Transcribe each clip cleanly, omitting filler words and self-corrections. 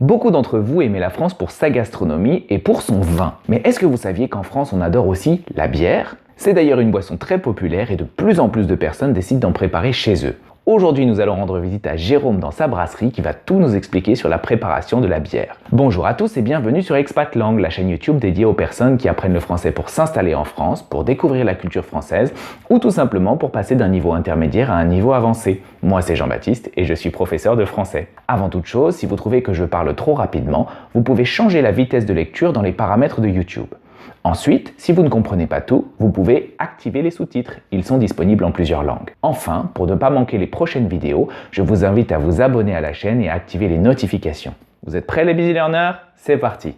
Beaucoup d'entre vous aimaient la France pour sa gastronomie et pour son vin. Mais est-ce que vous saviez qu'en France on adore aussi la bière ? C'est d'ailleurs une boisson très populaire et de plus en plus de personnes décident d'en préparer chez eux. Aujourd'hui, nous allons rendre visite à Jérôme dans sa brasserie qui va tout nous expliquer sur la préparation de la bière. Bonjour à tous et bienvenue sur Expat Langue, la chaîne YouTube dédiée aux personnes qui apprennent le français pour s'installer en France, pour découvrir la culture française ou tout simplement pour passer d'un niveau intermédiaire à un niveau avancé. Moi, c'est Jean-Baptiste et je suis professeur de français. Avant toute chose, si vous trouvez que je parle trop rapidement, vous pouvez changer la vitesse de lecture dans les paramètres de YouTube. Ensuite, si vous ne comprenez pas tout, vous pouvez activer les sous-titres. Ils sont disponibles en plusieurs langues. Enfin, pour ne pas manquer les prochaines vidéos, je vous invite à vous abonner à la chaîne et à activer les notifications. Vous êtes prêts les busy learners ? C'est parti!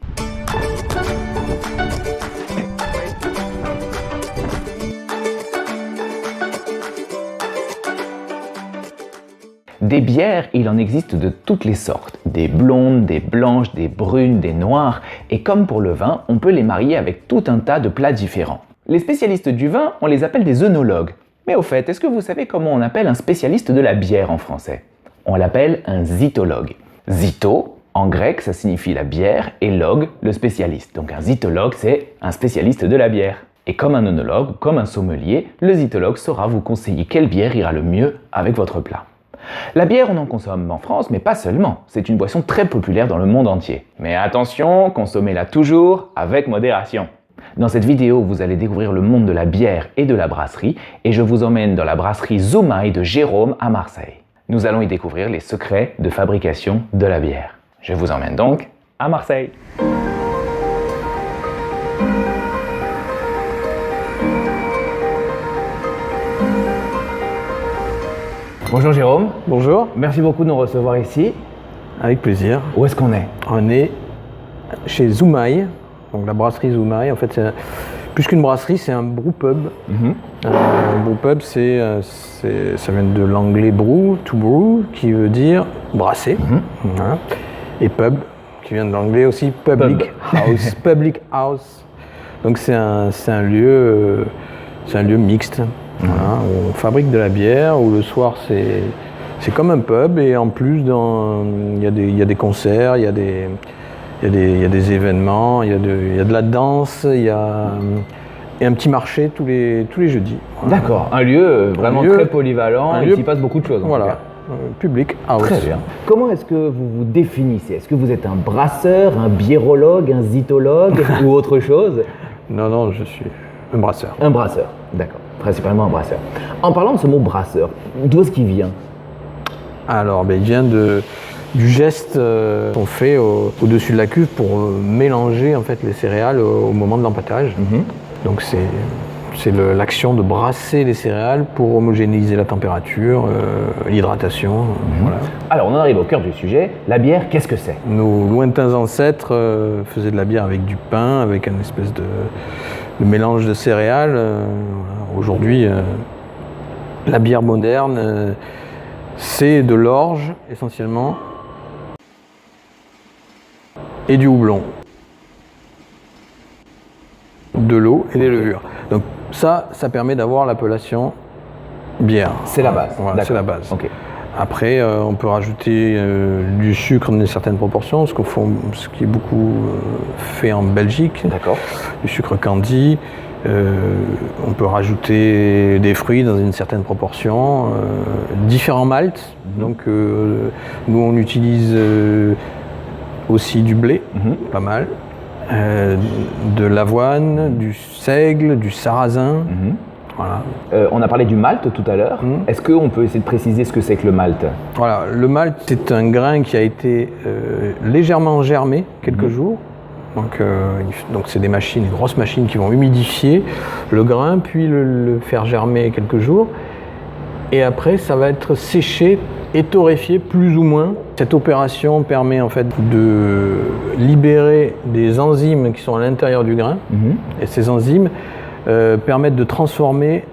Des bières, il en existe de toutes les sortes. Des blondes, des blanches, des brunes, des noires. Et comme pour le vin, on peut les marier avec tout un tas de plats différents. Les spécialistes du vin, on les appelle des œnologues. Mais au fait, est-ce que vous savez comment on appelle un spécialiste de la bière en français ? On l'appelle un zytologue. Zyto, en grec, ça signifie la bière, et log, le spécialiste. Donc un zytologue, c'est un spécialiste de la bière. Et comme un œnologue, comme un sommelier, le zytologue saura vous conseiller quelle bière ira le mieux avec votre plat. La bière, on en consomme en France, mais pas seulement. C'est une boisson très populaire dans le monde entier. Mais attention, consommez-la toujours avec modération. Dans cette vidéo, vous allez découvrir le monde de la bière et de la brasserie, et je vous emmène dans la brasserie Zoumaï de Jérôme à Marseille. Nous allons y découvrir les secrets de fabrication de la bière. Je vous emmène donc à Marseille. Bonjour Jérôme. Bonjour. Merci beaucoup de nous recevoir ici. Avec plaisir. Où est-ce qu'on est ? On est chez Zoumaï, donc la brasserie Zoumaï. En fait, plus qu'une brasserie, c'est un brewpub. Un brewpub, ça vient de l'anglais brew, to brew, qui veut dire brasser. Voilà. Et pub, qui vient de l'anglais aussi public house. Public house. Donc c'est un lieu mixte. Voilà, où on fabrique de la bière, où le soir c'est comme un pub et en plus il y a des concerts, il y a des événements, il y a de la danse, il y a un petit marché tous les jeudis. Voilà. D'accord, un lieu vraiment très polyvalent et qui passe beaucoup de choses. Voilà, public house. Très bien. Comment est-ce que vous vous définissez ? Est-ce que vous êtes un brasseur, un biérologue, un zytologue ou autre chose ? Non, je suis un brasseur. Un brasseur, d'accord. Principalement un brasseur. En parlant de ce mot brasseur, d'où est-ce qu'il vient ? Alors, il vient du geste qu'on fait au-dessus de la cuve pour mélanger en fait les céréales au moment de l'empâtage. Donc c'est l'action de brasser les céréales pour homogénéiser la température, l'hydratation. Voilà. Alors on en arrive au cœur du sujet. La bière, qu'est-ce que c'est ? Nos lointains ancêtres faisaient de la bière avec du pain, avec un espèce de mélange de céréales. Aujourd'hui, la bière moderne, c'est de l'orge essentiellement et du houblon, de l'eau et des levures. Donc ça permet d'avoir l'appellation bière. C'est la base. Voilà, c'est la base. Okay. Après, on peut rajouter du sucre dans une certaine proportion, ce qui est beaucoup fait en Belgique. D'accord. Du sucre candi. On peut rajouter des fruits dans une certaine proportion, différents maltes. Donc nous on utilise aussi du blé, pas mal, de l'avoine, du seigle, du sarrasin. Voilà. On a parlé du malt tout à l'heure. Est-ce qu'on peut essayer de préciser ce que c'est que le malt ? Voilà, le malt c'est un grain qui a été légèrement germé quelques jours. Donc c'est des grosses machines qui vont humidifier le grain, puis le faire germer quelques jours. Et après, ça va être séché et torréfié plus ou moins. Cette opération permet en fait de libérer des enzymes qui sont à l'intérieur du grain. Et ces enzymes permettent de transformer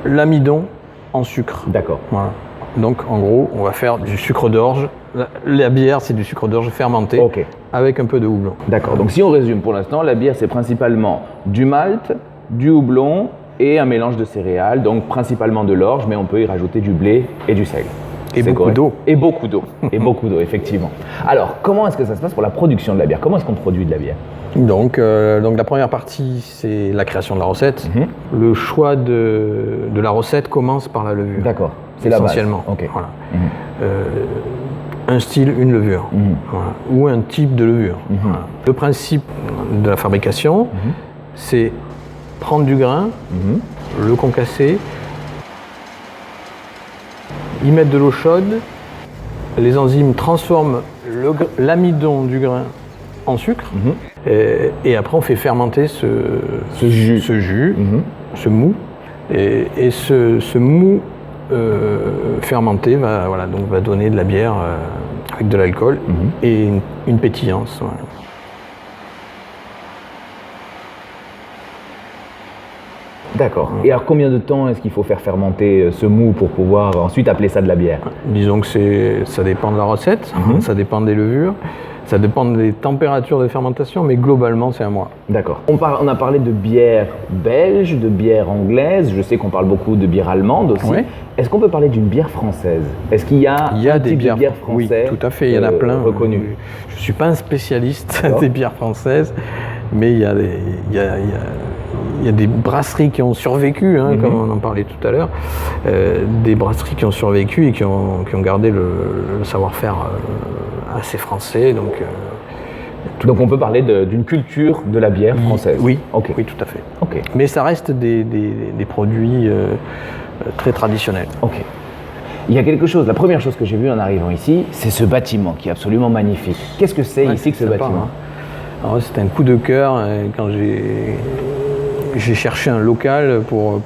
l'amidon en sucre. D'accord. Voilà. Donc en gros, on va faire du sucre d'orge. La bière, c'est du sucre d'orge fermenté avec un peu de houblon. D'accord, donc si on résume pour l'instant, la bière c'est principalement du malt, du houblon et un mélange de céréales, donc principalement de l'orge, mais on peut y rajouter du blé et du seigle. Et C'est beaucoup correct. d'eau. Et beaucoup d'eau. Et beaucoup d'eau, effectivement. Alors, comment est-ce que ça se passe pour la production de la bière? Comment est-ce qu'on produit de la bière? Donc la première partie, c'est la création de la recette. Le choix de la recette commence par la levure. D'accord. C'est la base. Essentiellement. Ok. Voilà. Un style, une levure. Voilà. Ou un type de levure. Voilà. Le principe de la fabrication, c'est prendre du grain, le concasser, y mettre de l'eau chaude. Les enzymes transforment l'amidon du grain en sucre. Et après, on fait fermenter ce jus, ce mou. Et ce mou fermenté va donner de la bière avec de l'alcool et une pétillance. Voilà. D'accord. Et alors, combien de temps est-ce qu'il faut faire fermenter ce mou pour pouvoir ensuite appeler ça de la bière? Disons que ça dépend de la recette, ça dépend des levures, ça dépend des températures de fermentation, mais globalement, c'est un mois. D'accord. On a parlé de bière belge, de bière anglaise, je sais qu'on parle beaucoup de bière allemande aussi. Ouais. Est-ce qu'on peut parler d'une bière française? Est-ce qu'il y a un des type bières, de bière française? Oui, tout à fait, il y en a plein. Reconnus. Je ne suis pas un spécialiste des bières françaises, mais il y a des brasseries qui ont survécu, comme on en parlait tout à l'heure, des brasseries qui ont survécu et qui ont gardé le savoir-faire assez français. Donc on peut parler d'une culture de la bière française? Oui, okay. Oui, tout à fait. Okay. Mais ça reste des produits très traditionnels. Ok. Il y a quelque chose, la première chose que j'ai vue en arrivant ici, c'est ce bâtiment qui est absolument magnifique. Qu'est-ce que c'est ici que ce bâtiment? Alors, c'était un coup de cœur quand j'ai cherché un local pour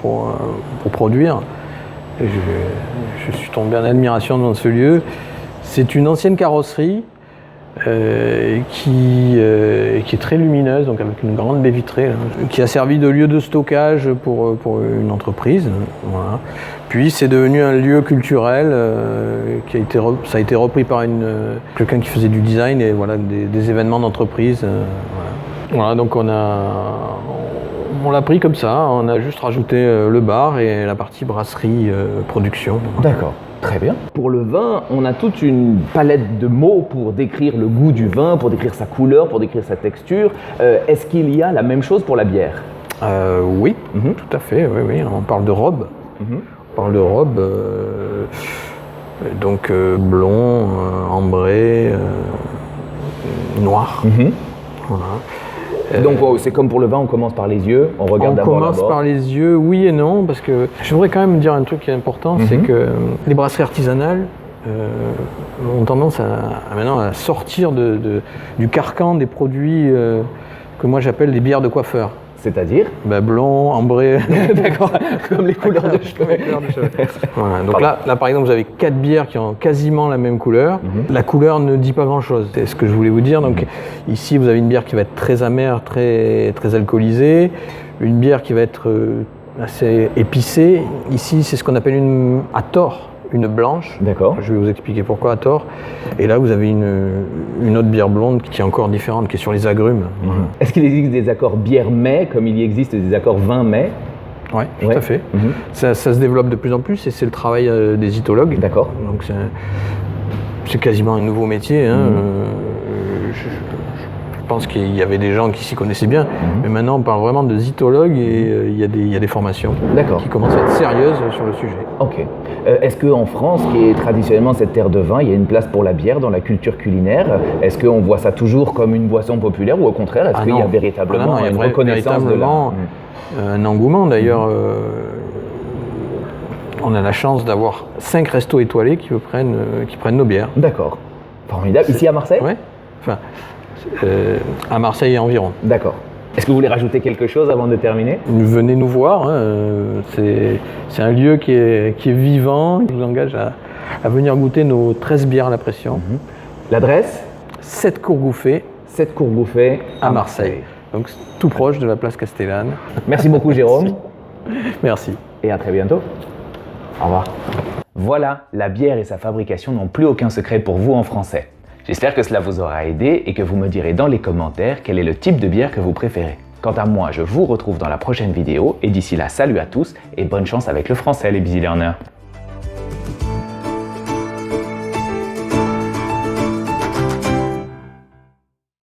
produire. Je suis tombé en admiration devant ce lieu. C'est une ancienne carrosserie qui est très lumineuse, donc avec une grande baie vitrée, là, qui a servi de lieu de stockage pour une entreprise. Voilà. Puis c'est devenu un lieu culturel ça a été repris par quelqu'un qui faisait du design et voilà, des événements d'entreprise. Voilà, donc on l'a pris comme ça, on a juste rajouté le bar et la partie brasserie production. D'accord. Très bien. Pour le vin, on a toute une palette de mots pour décrire le goût du vin, pour décrire sa couleur, pour décrire sa texture. Est-ce qu'il y a la même chose pour la bière? Oui, tout à fait. Oui. On parle de robe. On parle de robe, donc blond, ambré, noir. Voilà. Donc c'est comme pour le vin, on commence par les yeux, on regarde d'abord. On commence par les yeux, oui et non, parce que je voudrais quand même dire un truc qui est important, c'est que les brasseries artisanales ont tendance maintenant à sortir du carcan des produits que moi j'appelle des bières de coiffeur. C'est-à-dire blond, ambré. D'accord, comme les couleurs de cheveux. Voilà, donc là, par exemple, vous avez 4 bières qui ont quasiment la même couleur. La couleur ne dit pas grand-chose, c'est ce que je voulais vous dire. Donc ici, vous avez une bière qui va être très amère, très, très alcoolisée. Une bière qui va être assez épicée. Ici, c'est ce qu'on appelle à tort, une blanche. D'accord. Je vais vous expliquer pourquoi à tort. Et là, vous avez une autre bière blonde qui est encore différente, qui est sur les agrumes. Est-ce qu'il existe des accords bière-mai, comme il y existe des accords vin-mai? Oui, tout à fait. Ça se développe de plus en plus et c'est le travail des ithologues. D'accord. Donc c'est quasiment un nouveau métier. Je pense qu'il y avait des gens qui s'y connaissaient bien, mais maintenant on parle vraiment de zytologues et il y a des formations qui commencent à être sérieuses sur le sujet. Ok. Est-ce qu'en France, qui est traditionnellement cette terre de vin, il y a une place pour la bière dans la culture culinaire? Est-ce qu'on voit ça toujours comme une boisson populaire ou au contraire, est-ce qu'il y a véritablement une reconnaissance de un engouement d'ailleurs. On a la chance d'avoir 5 restos étoilés qui prennent nos bières. D'accord. Formidable. Ici à Marseille? Oui. Enfin, à Marseille et environ. D'accord. Est-ce que vous voulez rajouter quelque chose avant de terminer? Venez nous voir, c'est un lieu qui est vivant. Je vous engage à venir goûter nos 13 bières à la pression. L'adresse? 7 Courgouffet. 7 Courgouffet à Marseille. Donc tout proche de la place Castellane. Merci beaucoup Jérôme. Merci. Et à très bientôt. Au revoir. Voilà, la bière et sa fabrication n'ont plus aucun secret pour vous en français. J'espère que cela vous aura aidé et que vous me direz dans les commentaires quel est le type de bière que vous préférez. Quant à moi, je vous retrouve dans la prochaine vidéo et d'ici là, salut à tous et bonne chance avec le français les Busy Learners.